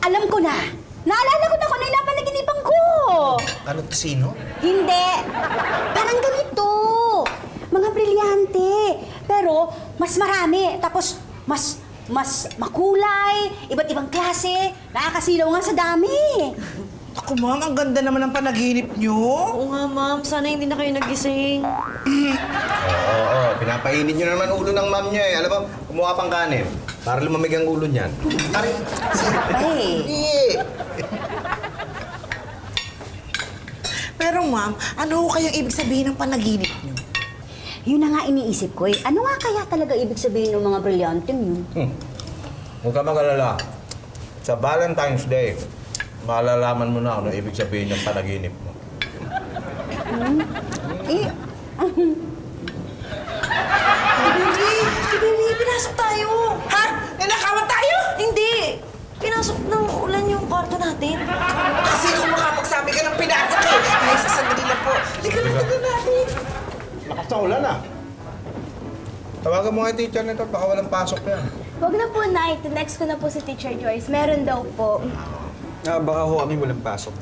Alam ko na! Naalala ko na kung ano yung napanaginipan ko! Ano, sino? Hindi! Parang ganito! Mga brilyante. Pero, mas marami. Tapos, mas makulay, iba't ibang klase. Nakakasilaw nga sa dami. Ako, ma'am, ang ganda naman ng panaginip niyo. Oo nga, ma'am. Sana hindi na kayo nagising. Oo, pinapainit nyo naman ulo ng ma'am nyo eh. Alam mo, kumuha pang kanin para lumamig ang ulo niyan. Pare, Ay, Pero, ma'am, ano kayang ibig sabihin ng panaginip niyo? yun na nga iniisip ko eh. Ano nga kaya talaga ibig sabihin ng mga brilyante yun? Huwag ka mag-alala. Sa Valentine's Day, malalaman mo na ano ibig sabihin ng panaginip mo. Eh, Baby, pinasok tayo. Ha? Nanakawan tayo? Hindi. Pinasok ng ulan yung kwarto natin. Kasi kung makapagsabi ka ng pinasok eh. Ay, sa sandali lang po. Halika na natin. Lakas ng ulan ah. Tawagan mo nga yung teacher nito, baka walang pasok yan. Huwag na po, Night. Next ko na po si Teacher Joyce. Meron daw po. Baka ho kami walang pasok.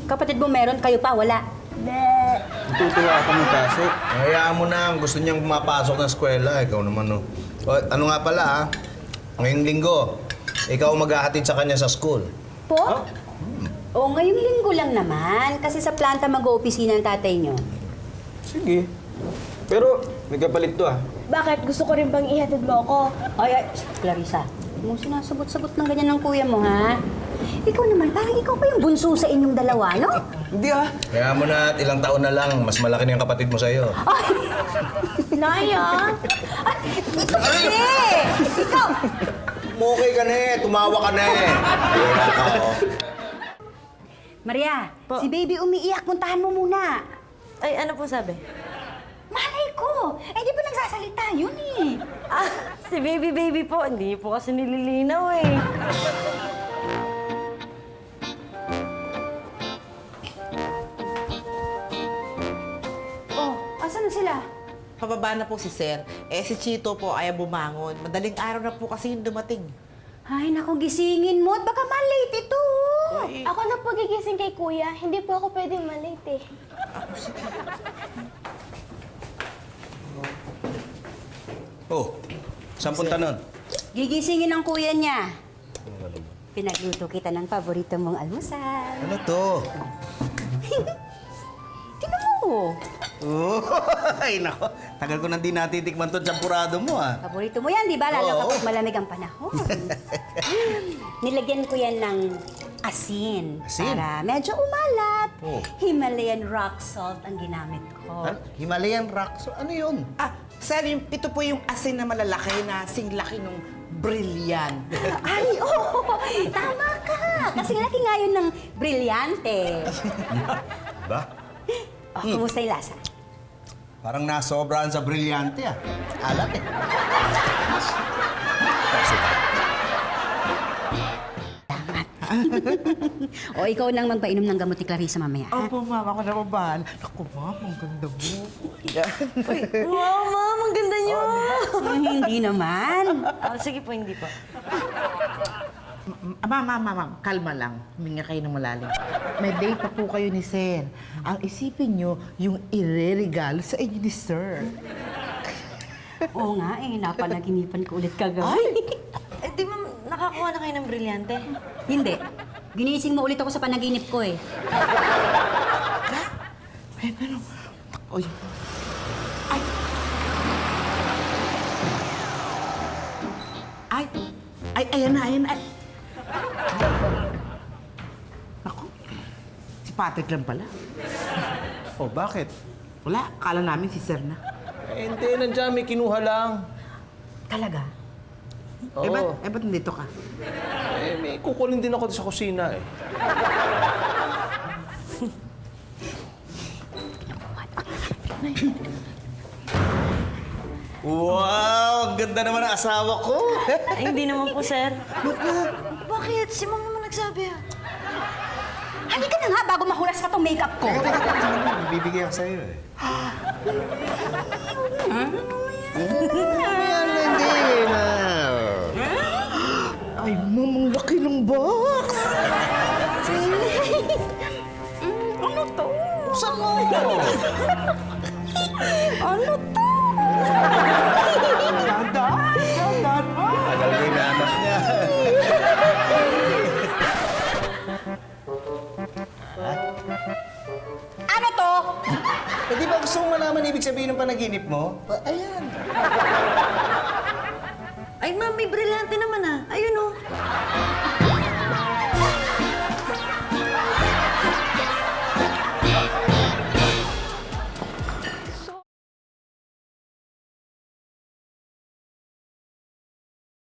kapatid mo meron, kayo pa, wala. Bleh. Natutuwa kami pasok. Hayaan mo na, gusto niyang pumapasok ng eskwela. Ikaw naman, no. O, ano nga pala, ha? Ngayong linggo, ikaw maghahatid sa kanya sa school. Po? Oo, ngayong linggo lang naman. Kasi sa planta mag-oopisina ng tatay nyo. Sige. Pero, may kapalit to ah. Bakit? Gusto ko rin bang ihatid mo ako? Ay, Clarissa, huwag mong sinasagot-sagot ng ganyan ng kuya mo, ha? Ikaw naman, parang ikaw pa yung bunso sa inyong dalawa, no? Hindi ah. Kaya mo na at ilang taon na lang, mas malaki na yung kapatid mo sa'yo. Naya! Ikaw kasi! Ikaw! Okay ka na eh, tumawa ka na eh. Maria, Po. si baby umiiyak. Puntahan mo muna. Ay, ano po sabi? Malay ko! Eh, di ba nagsasalita yun eh? Ah, si baby po. Hindi po kasi nililinaw eh. Oh, asan na sila? Pababa na po si Sir. Si Chito po ay bumangon. Madaling araw na po kasi yung dumating. Ay, naku, gisingin mo at baka malate ito. Ako na po gigising kay Kuya. Hindi po ako pwedeng malate eh. Oh, saan punta nun? Gigisingin ang kuya niya. Pinagluto kita ng paborito mong almusal. Ano to? Tingnan mo. Oh, ay nako. Tagal ko nang di natitikman to champurado mo ah. Paborito mo yan, di ba? Lalo Oo. kapag malamig ang panahon. Nilagyan ko yan ng asin. Asin? Para medyo umalat. Oh. Himalayan rock salt ang ginamit ko. Ano? Himalayan rock. So, ano yun? Sir, ito po yung asin na malalaki na singlaki nung brilliant. Ay, oo! Tama ka! Kasi laki nga yun ng brilyante. Ba? Oh, kumusta yung lasa? Parang nasobrahan sa brilyante ah. Alat eh. O, ikaw nang magpainom ng gamot ni Clarissa mamaya, ha? Opo, ma'am. Ako na mabahal. Naku, ma'am. Ang ganda mo. Wow, ma'am. Ang ganda niyo. Hindi naman. Ah, sige po, hindi po. Ma'am. Kalma lang. Huminga kayo ng malalim. May date pa po kayo ni Sir. Ang isipin nyo, yung ireregalo sa inyo ni Sir. Oo nga eh, napanaginipan ko ulit kagabi. Eh, di ba nakakuha na kayo ng brilyante? Hindi. Ginising mo ulit ako sa panaginip ko eh. Ay, ano? Oy. Ay. Ayan na. Ako. Si Patrick lang pala. Oh, bakit? Wala, akala namin si Sir na. Eh, hindi, nandiyan. May kinuha lang. Talaga? Eh, ba't nandito ka? Eh, may kukunin din ako sa kusina eh. Wow! Ang ganda naman ang asawa ko! Ay, hindi naman po, sir. Bakit? Si ma'am naman nagsabi ah. Halika na nga bago mahulas pa tong makeup ko. Bibigyan ko sa'yo eh. Yan, hindi na. Ay, mamang laki ng box! Ano to? Saan mo? Ano to? Dadan mo! Tagal ko inaanap niya. Ano to? Eh, di ba gusto mo malaman ibig sabihin ng panaginip mo? Ayan. Ay, ma'am, may brilyante naman ah. Ayun oh.